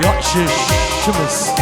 شمس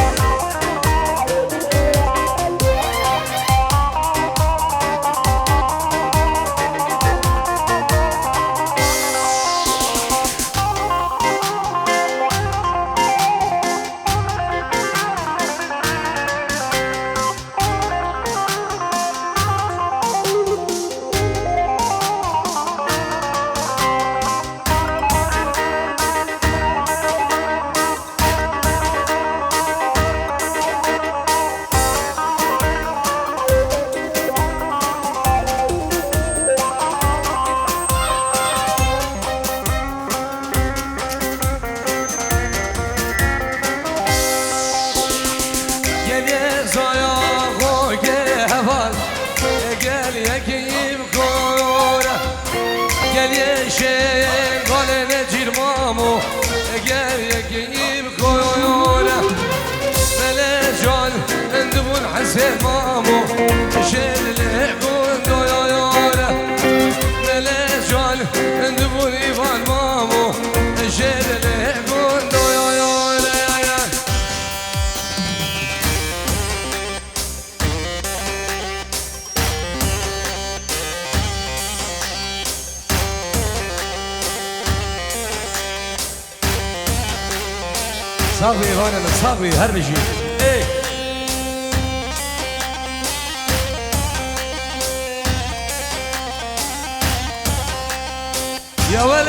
حسين مامو شيل العقول دويورة ملجون ندبون إيفان مامو شيل العقول دويورة صافي هون انا صافي هربجي ايه يا ولد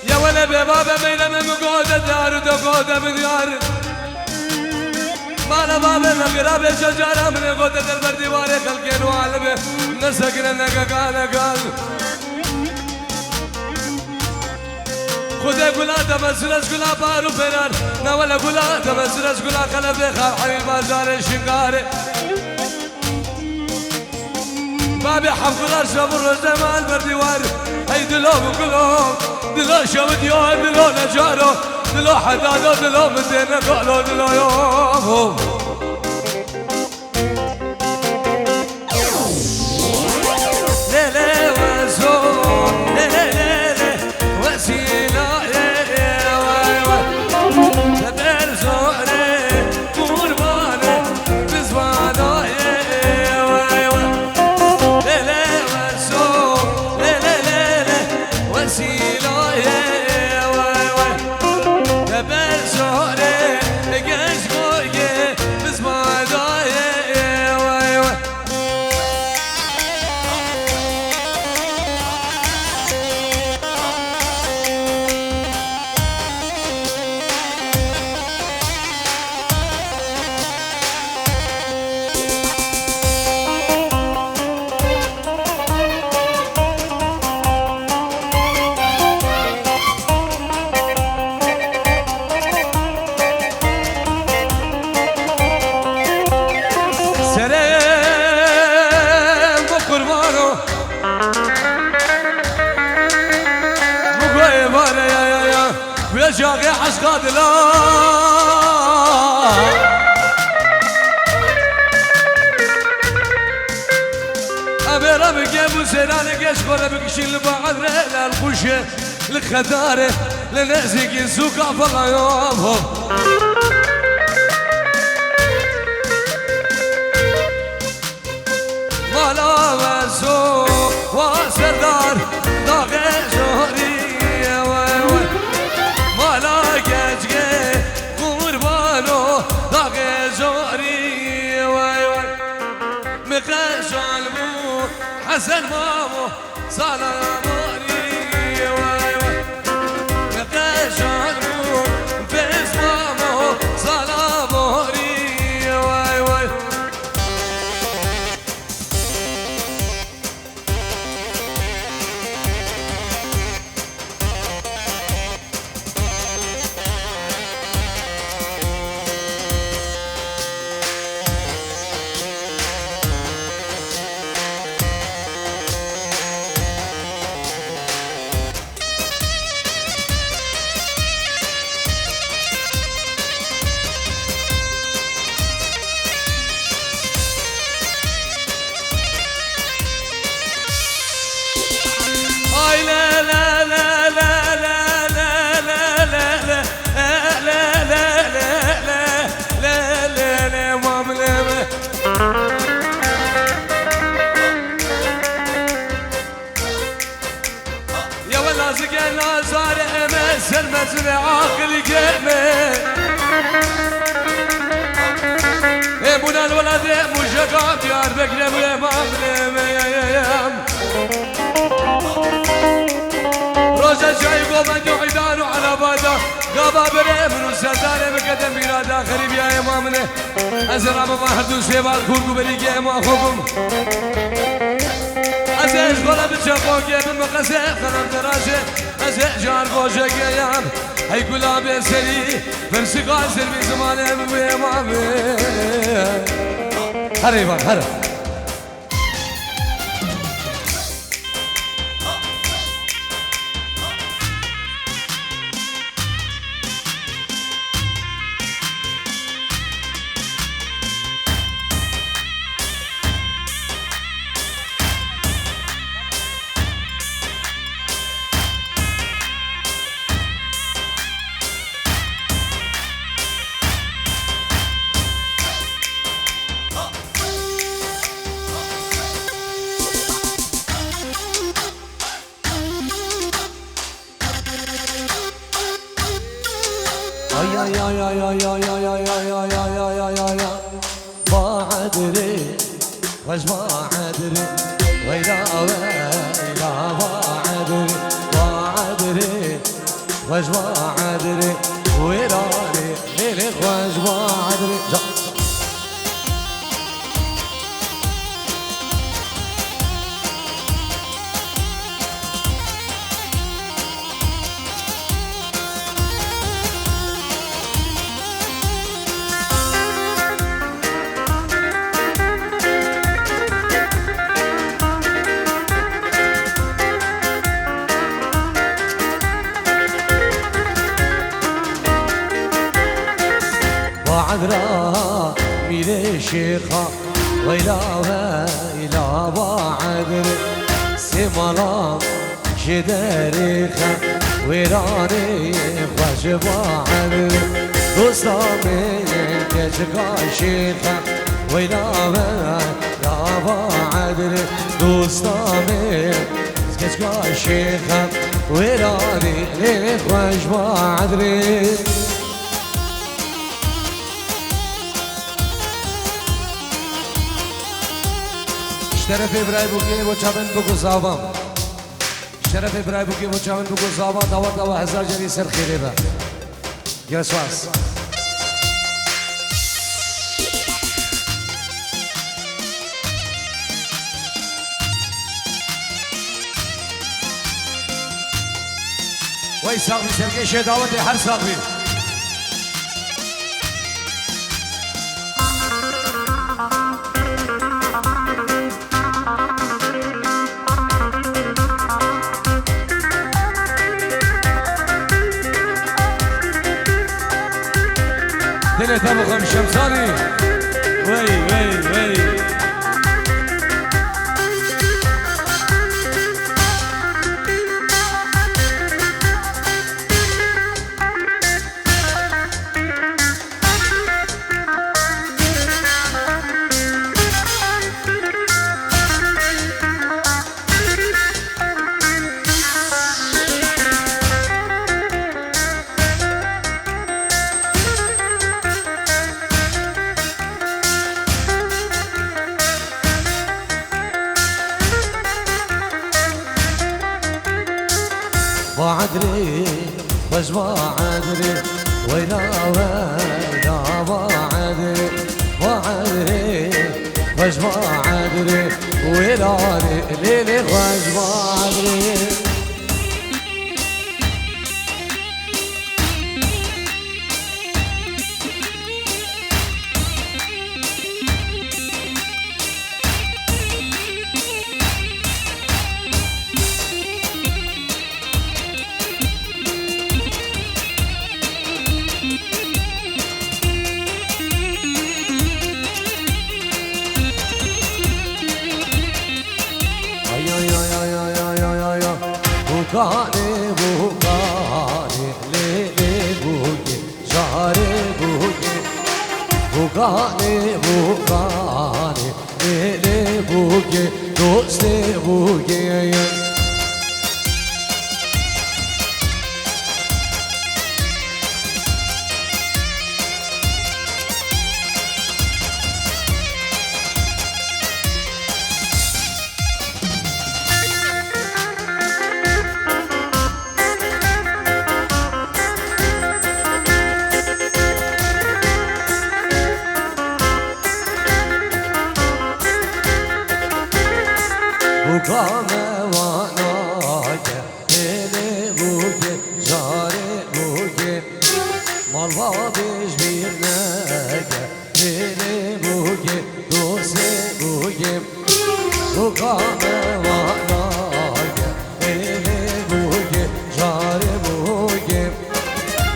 يا ولد بابا بين من قودة دار ودقودة من ديار مانا بابا نقرب شجرة من قودة البردي واري خلقين وعلبه نسقنا نقاقانا قال خده گلا دمسرس گلا بارو فرار نوالا گلا دمسرس گلا خلف خاب حبیب بازار شنگاره بابي حفظ صبر زمان برديوار هي دلو بقلو دلو شو ديار دلو نجارو دلو حدادو دلو مدينة قولو دلو يوم ليلة وزور ليلة وسيلة جاغي عشقاد لا أبي ربك يا أبو سيرانك يشغل بكشيل لبعض ريلا الخوشة لخدارة لنازق ينسوك عفلا يوم مالا مسوق وسردار داغي جهري حسن مامو سلاموني واي واي نقاش عنو بس مامو سلاموني واي واي الولد مشكام ديار بكرم الامام الامام روزة جاي قومة وعيدان وعلى بادا قابا بريم وسلطان بقدم بلاد آخري بيا امامنا أزرع ما حدو سيبال كوركو بريك اما خوكم أزيش غلا بتشافوك بمقاسة خلم تراشة أزيش جار قوشك يام هاي كلها بسري فرسي قاسر بزمانه بامامي هريبان هرب ما أدري وش ما أدري ويلا ويلا ما أدري وش ما أدري ويلا ليلي وش ما أدري عذراء ميلي شيخة ويلا ويلا بعذر سمالام شدريخة ويراني خوش بعذر دوستامي كشكا شيخة ويلا ويلا بعذر دوستامي كشكا شيخة ويراني خوش بعذر شرف ابراهیم بوکی و چاون بگو زاوام شرف ابراهیم بوکی و چاون بگو زاوام دوا هزار جری سر خیره با گرسواس وای ساقی سرکش دعوت هر ساقی دلت ابو خمس شمساني وي وعدري وش وعدري ويلا وعدري وش وعدري ويلا ليلي وش وعدري بوكاني بوكاني ليلي بوكي شهري بوكي بوكاني بوكاني ليلي بوكي دوستي بوكي Rame vanage Ele buge Jare buge Malva beş bir nege Ele buge Dose buge Rame vanage Ele buge Jare buge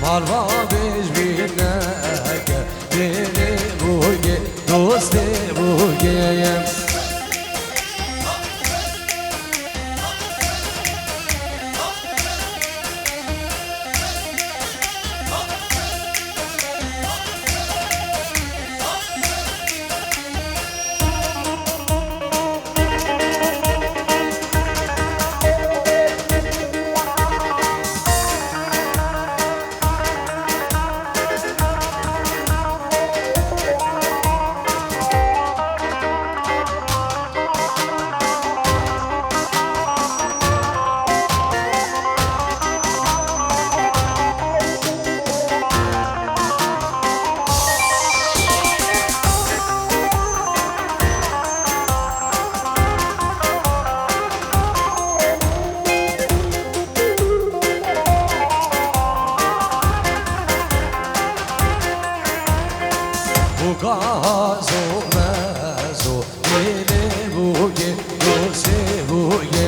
Malva beş bir nege Ele buge Dose buge Gazo mezo Ele buge Dose buge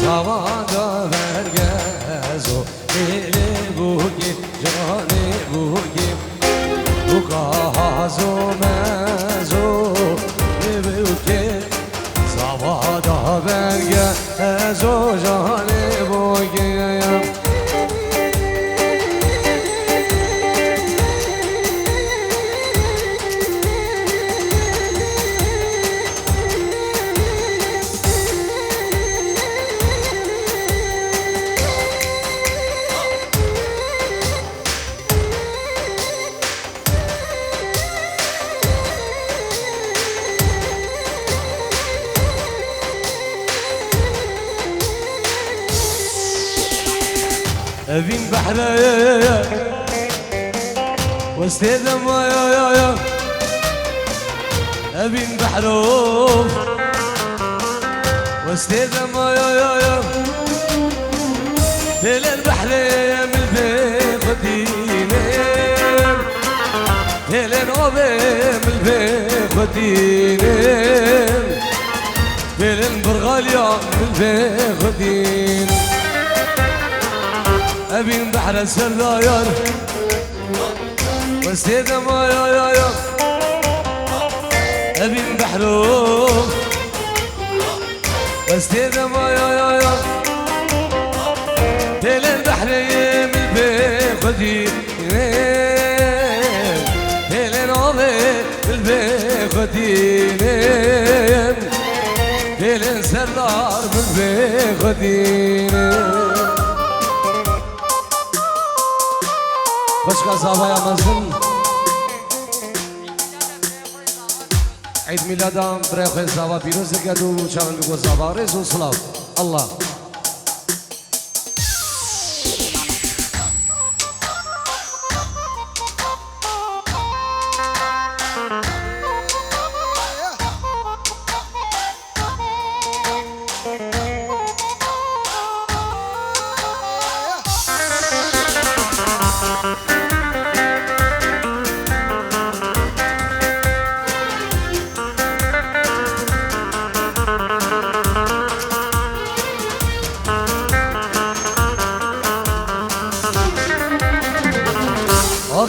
Zavada vergezo Ele buge Cane buge Gazo mezo Ele buge Zavada vergezo Cane buge أبين بحرية واستيدم يا أبين بحروف واستيدم يا ليل البحرية من البيخدين ليل نوبي من البيخدين ليل البرغاليا من البيخدين أبين بحر السراير واستيدم يا أبين بحروف واستيدم يا ليل البحرية من البيخدين ليل نوبي من البيخدين ليل سرار من البيخدين خوشگاه زاوای مزدون عید میلادم برای خوی زاوا پیروز گدو چاون بگو زاوا رزو سلاو الله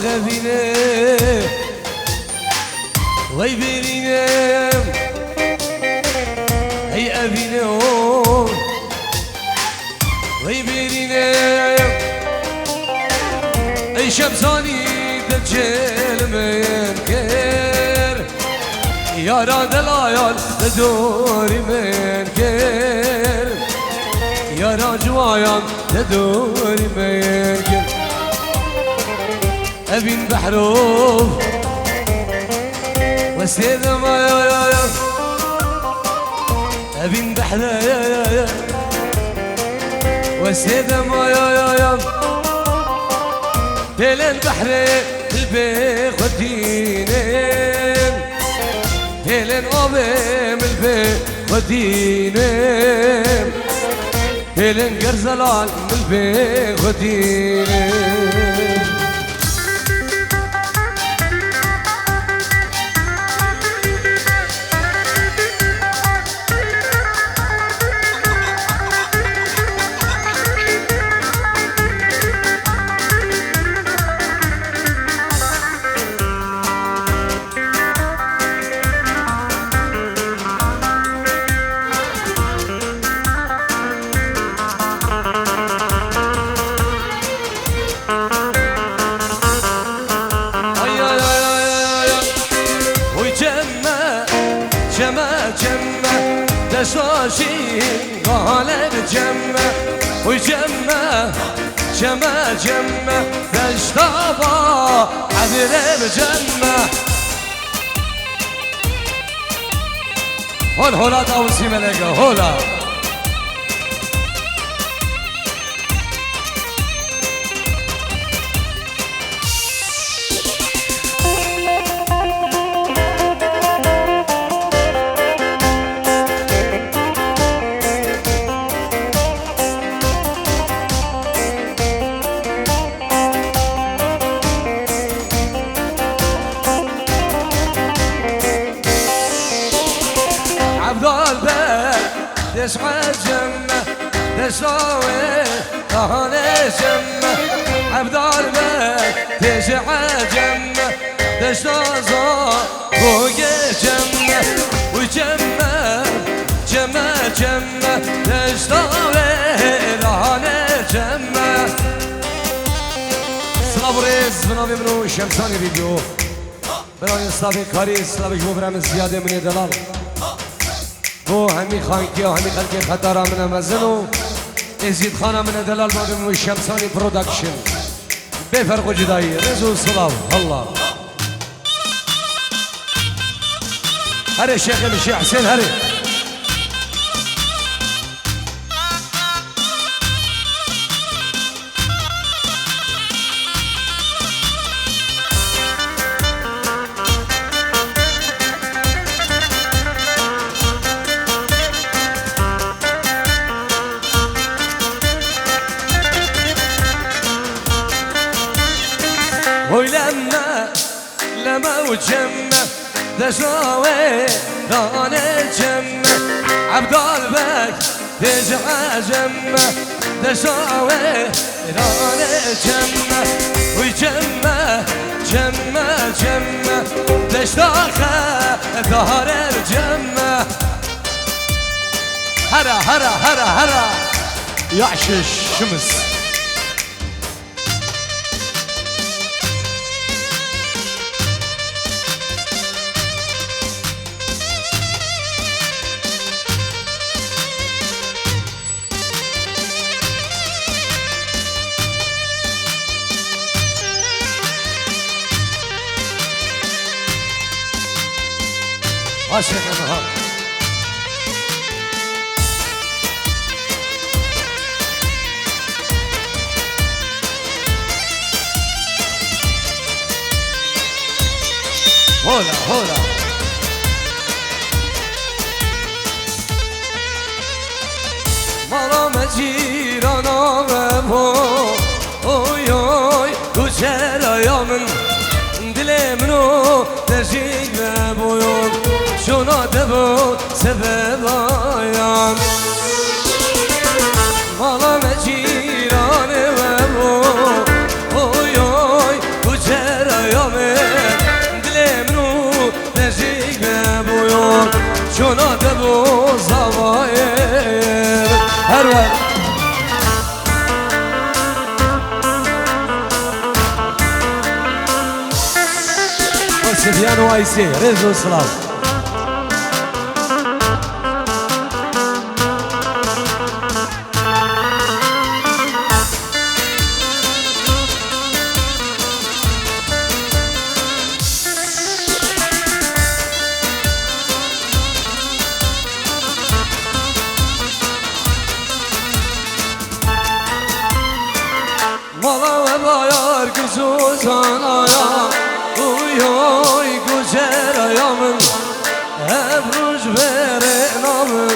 غبينه ويبينه هي أبينه ويبينه أي شمساني دجال من كير يا راد العيال تدوري من كير يا راجوايان تدوري من كير أبين بحروف واستيدم يا أبين بحرايا واستيدم يا ليل البحر البيخ ودينين ليل أبي من البيخ خدينم الانقر زلال بالبي خدينم جمة دشاشين قالب جمة وجمة جمة دشتابا عبر الجمة هولا داوسي ملكة هولا تسعى جمة تساوي طهاني جمة عبد البيت تسعى جمة تستازا فوق جمة وجمة جمة تستاوي طهاني جمة سلابريز بنابي منو شمساني فيديو برای سلابی کاری سلابی جو برام زیاده منی دلال بو همی خانکی و همی خلکی خطارا من مزن و ازید خانه من دلال بادم و شمسانی پرودکشن بفرق و جدایی رزو سلام الله هره شیخ مشی حسین هره لما وجمة دشاوي دان الجمة عبد البيت تجعى جمة دشاوي دان الجمة وجمة جمة دشتاخة ظهر الجمة هرا يعشش الشمس عاشق النهار هولا مرا مجیرانا ببو اوی کچرا من دل منو تشیک ببویون شونا دبو سبب آیم مالا مجیران ببو اوی کچرا من دل منو تشیک ببویون شونا دبو زوایم هر وقت سفيان وايسي رزق سلام Mala ve bayar kızı zanaya Uy kucer ayamın Hep ruj vere namın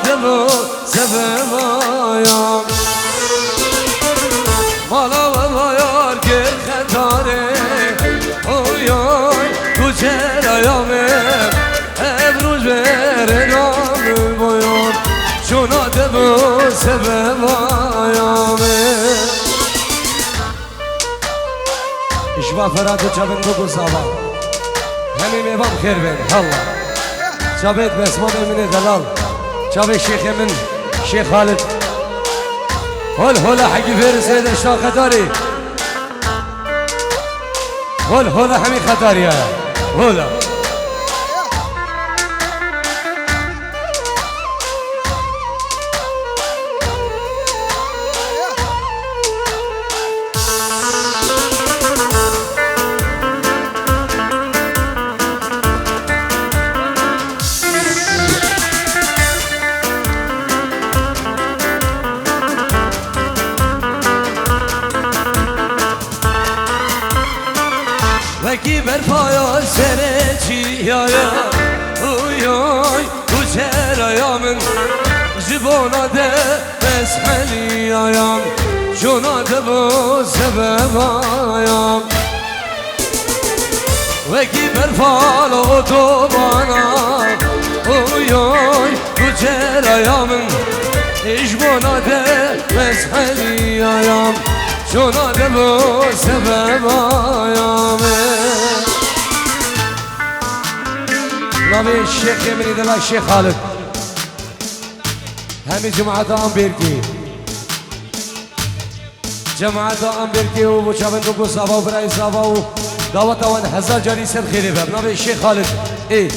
دمو سببایم مالا و بایار که خطاره اویای کوچرایامه امروز بردام بایار چونا دمو سببایامه اشبا فراد و چابن بگو سابا همین میبام خیر بین الله چابت بسمان من دلال چابت شیخ من شیخ خالد هول هولا حقی فیر سید اشتاق خطاری هول هولا همین خطاری هولا وکی بر پایان سر چیایا اویای کوچرایا من زبانا ده بسملی آیام جونا ده با سبب آیام وکی بر پالا تو بانا اویای کوچرایا من زبانا ده بسملی آیام جونا ده با سبب آیامه نامی الشيخ يمني دلا الشيخ خالد همي جماعة دام بيركي جماعة دام بيركي ومشابن دوكو صابا وبراي صابا ودعوة وان هزار جاري سر خيري باب نامی الشيخ خالد ايه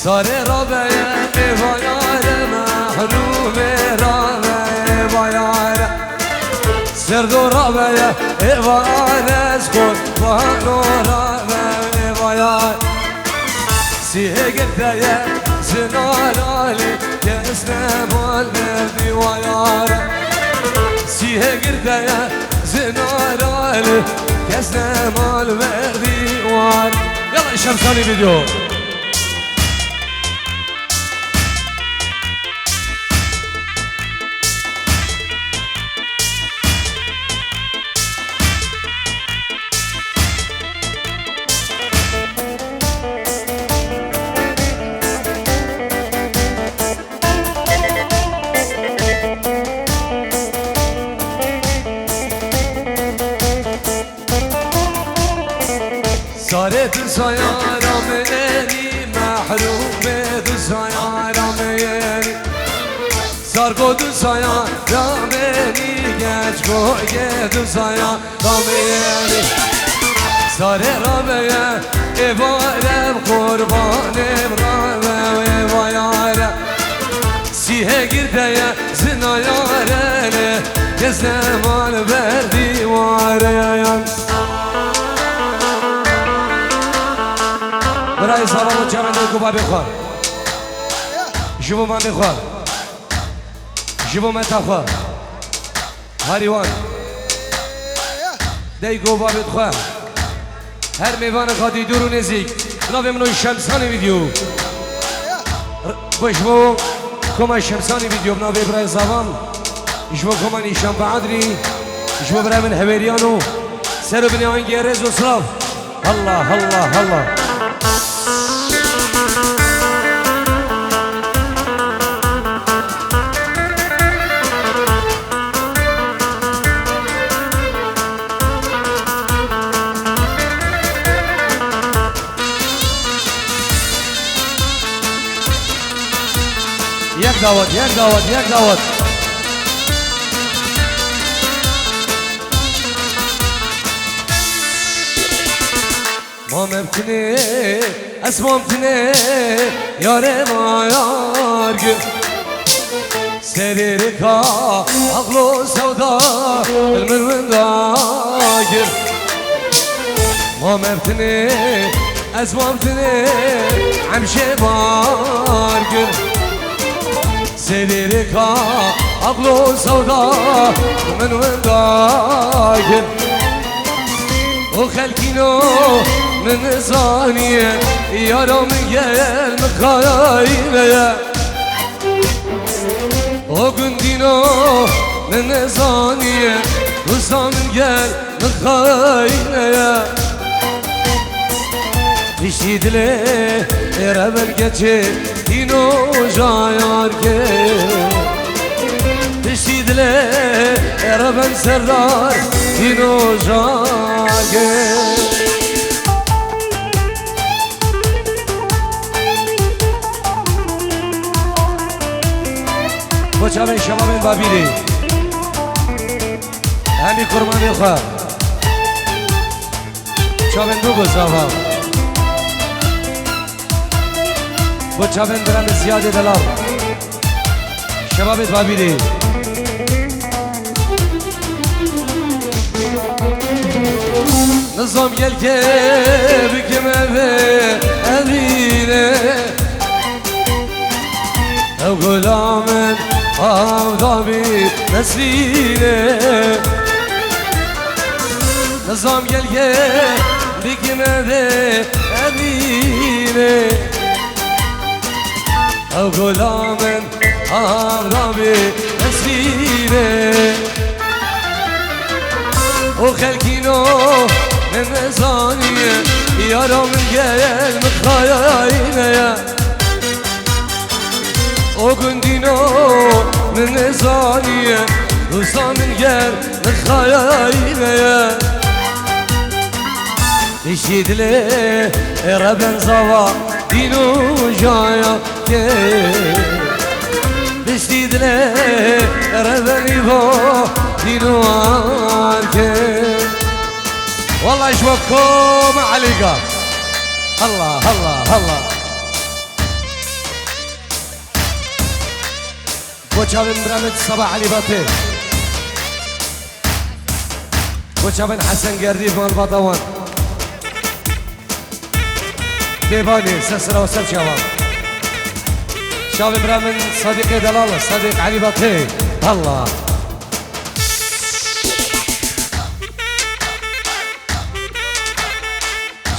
ساره را به وایار محروم را به وایار سردو را به وایار از خود بانو را به وایار سیه گرده زنارالی کس نمال بردی وایار سیه گرده زنارالی کس نمال بردی وایار یلا شمسانی ویدیو ساره تو سایارم اری محروم تو سایارم اری سارگو تو سایارم اری گچ گوی تو سایارم اری ساره را بگه ایوارم قربانم را به وایارم سیه گرده زنایارم کس نمال بردی وارم برای سلام و چمن دو گوبا بخوار جبو من بخوار جبو من تخوار هریوان دی گوبا بخوار هر میوان خادی دور و نزیک ناوی منو شمسانی ویدیو بشبو کما شمسانی ویدیو ناوی برای زوان جبو کما نیشان بعدری جبو برای من هویریانو سر بنی آنگی رز و صلاف الله الله الله یک دعوت ما ممکنه از ممکنه یاره ما یارگه سریر که عقل و سودا المنون داگر ما ممکنه أزوامتني عمشي باركر سريرك عقله سودا من ونداكر وخلكينو من زانية يا رميال مخايلة وكنتينو من زانية وزامن مخايلة بشيد لي ربل geçe dino jayar ke بشيد لي ربل سردار dino jage بچا من شباب بابیری همی قربانی خواه شباب بگو زاوا بچا من برم زیاده دلال شباب بابیری نظام گل که بکم اوینه او غلامن آدمی نسرینه نظام گل که بکم اوینه او غلامن آدمی نسرینه و خلکینو من زانیه یارم گل مخایینه o gün dino من زانیه وزامن گر نخایینه بشید لی ربن زوا دینو جایا که بشید لی ربن ایبا دینو آرکه والله اشوفكم عليقا الله الله الله بوچاون برامت صباح علي باطل بوچاون حسن قريب مال بطوان ديباني سسرة وسر شباب شباب برامن صديقي دلالة صديق علي باطل الله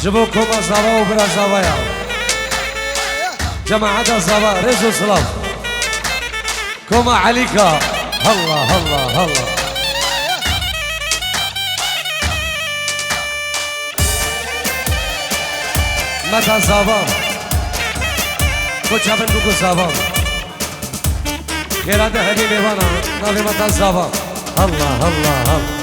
جبوكم الزوا وبرا زوايا جماعة الزوا رزو سلام كما عليك الله الله الله متى زبان كوچابن بگو زبان خیراده همی میوانا ناوی متى زبان الله الله الله